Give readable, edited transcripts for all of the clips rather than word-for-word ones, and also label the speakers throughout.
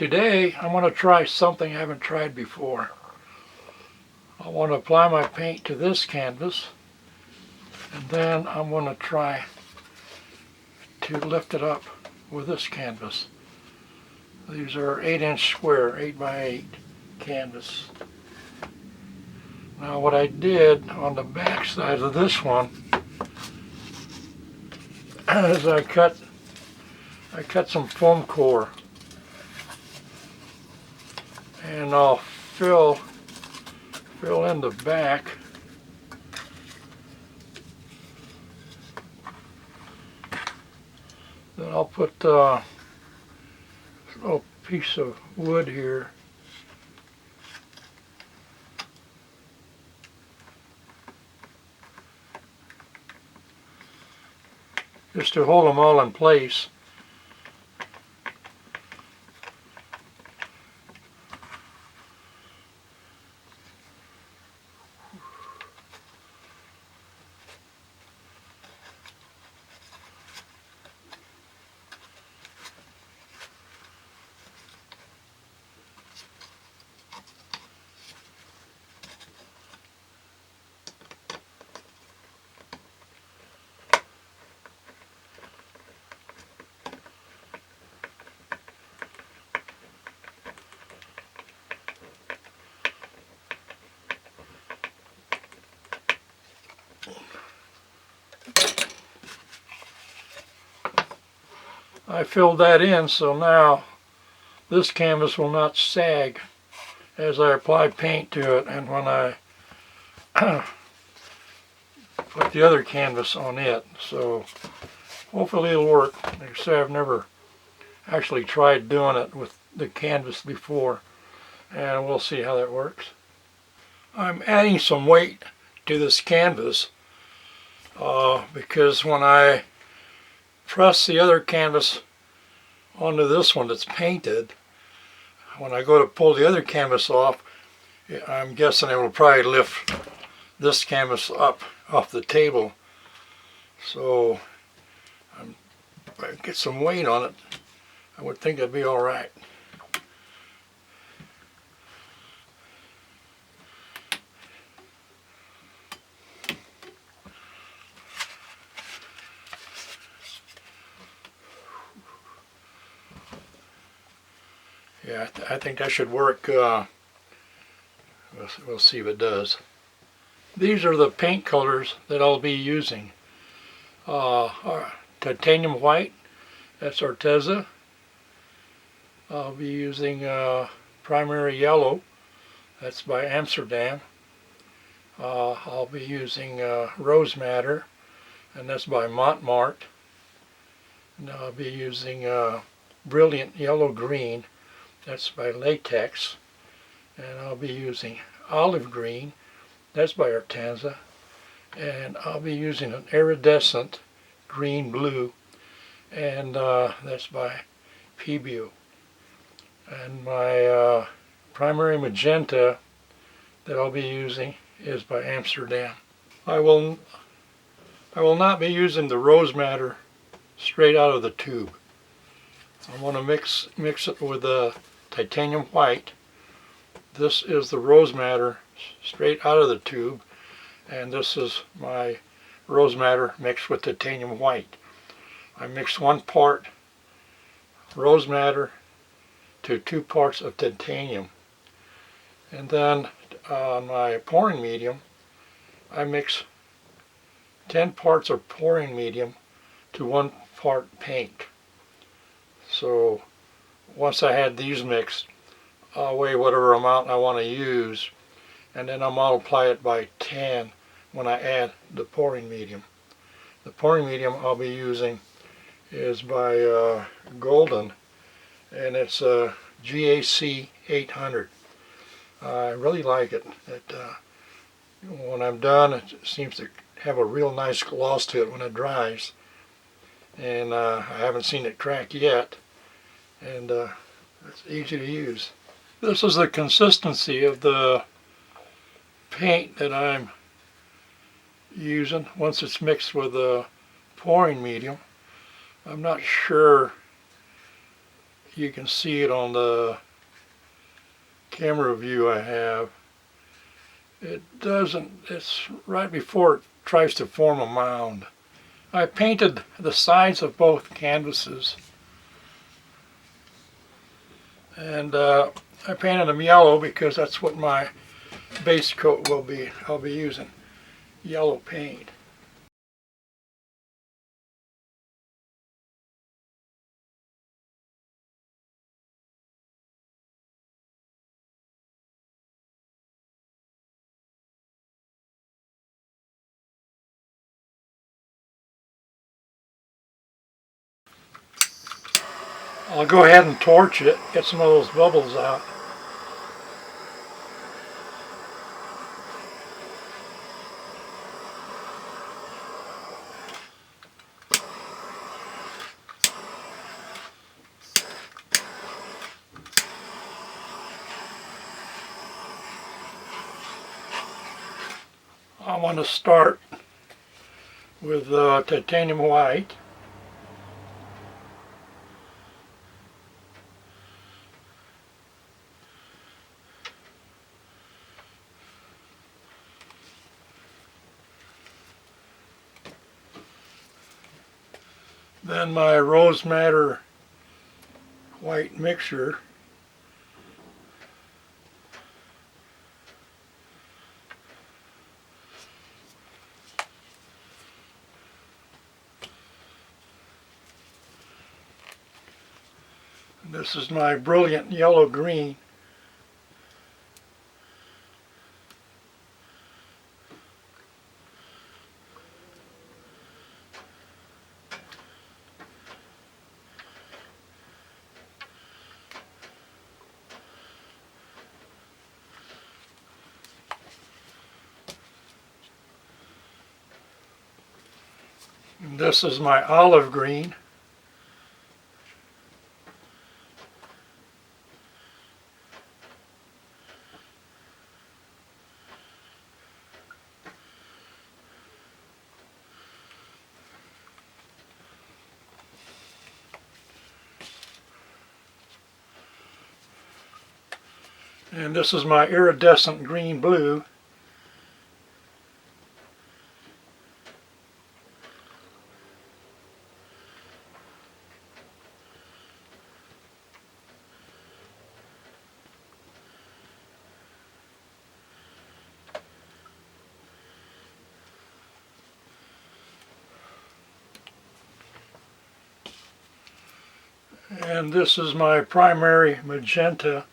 Speaker 1: Today I'm going to try something I haven't tried before. I want to apply my paint to this canvas, and then I'm going to try to lift it up with this canvas. These are 8-inch square, 8x8 canvas. Now what I did on the back side of this one is I cut some foam core, and I'll fill in the back. Then I'll put a little piece of wood here. Just to hold them all in place. I filled that in, so now this canvas will not sag as I apply paint to it, and when I put the other canvas on it. So hopefully it'll work. Like I say, I've never actually tried doing it with the canvas before, and we'll see how that works. I'm adding some weight to this canvas because when I press the other canvas onto this one that's painted, when I go to pull the other canvas off, I'm guessing it will probably lift this canvas up off the table. So if I get some weight on it, I would think it'd be all right. Yeah, I think that should work. We'll see if it does. These are the paint colors that I'll be using. Titanium White, that's Arteza. I'll be using Primary Yellow, that's by Amsterdam. I'll be using Rose Madder, and that's by Montmartre. And I'll be using Brilliant Yellow Green, that's by Liquitex. And I'll be using Olive Green, that's by Arteza. And I'll be using an Iridescent Green Blue, and that's by Pebeo. And my Primary Magenta that I'll be using is by Amsterdam. I will not be using the Rose Madder straight out of the tube. I want to mix it with the Titanium White. This is the Rose Madder straight out of the tube, and this is my Rose Madder mixed with Titanium White. I mixed 1 part Rose Madder to 2 parts of titanium, and then on my pouring medium I mix 10 parts of pouring medium to 1 part paint. So once I had these mixed, I'll weigh whatever amount I want to use, and then I'll multiply it by 10 when I add the pouring medium. The pouring medium I'll be using is by Golden, and it's a GAC 800. I really like it. When I'm done, it seems to have a real nice gloss to it when it dries, and I haven't seen it crack yet, and it's easy to use. This is the consistency of the paint that I'm using once it's mixed with the pouring medium. I'm not sure you can see it on the camera view I have. It doesn't, it's right before it tries to form a mound. I painted the sides of both canvases, and I painted them yellow because that's what my base coat will be. I'll be using yellow paint. I'll go ahead and torch it, get some of those bubbles out. I want to start with titanium white. Then my rose madder white mixture. And this is my Brilliant Yellow Green. And this is my olive green. And this is my Iridescent Green Blue. And this is my Primary Magenta.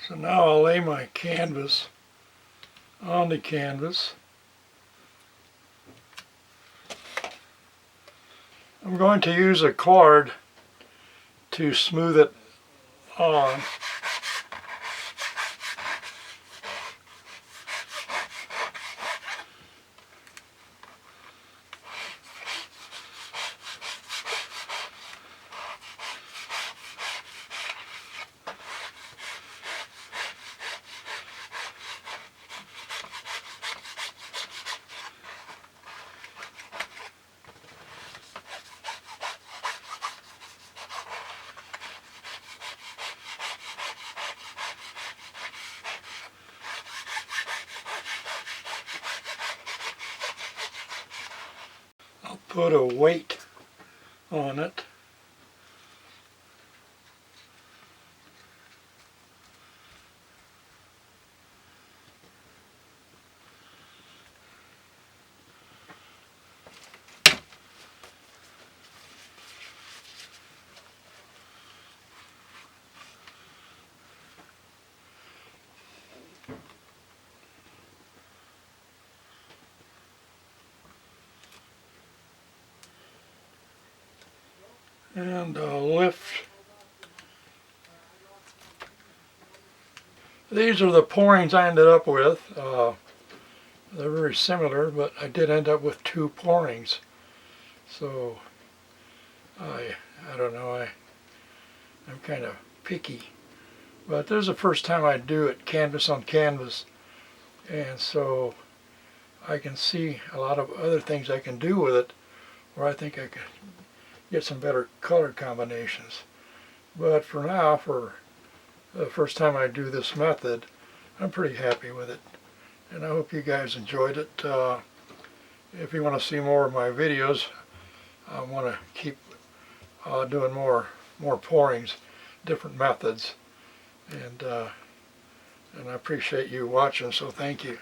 Speaker 1: So now I'll lay my canvas on the canvas. I'm going to use a card to smooth it on. Put a weight on it. and lift. These are the pourings I ended up with. They're very similar, but I did end up with 2 pourings. So I don't know, I'm kind of picky. But this is the first time I do it canvas on canvas, and so I can see a lot of other things I can do with it, where I think I could get some better color combinations. But for now, for the first time I do this method, I'm pretty happy with it. And I hope you guys enjoyed it. If you want to see more of my videos, I want to keep doing more pourings, different methods. And I appreciate you watching, so thank you.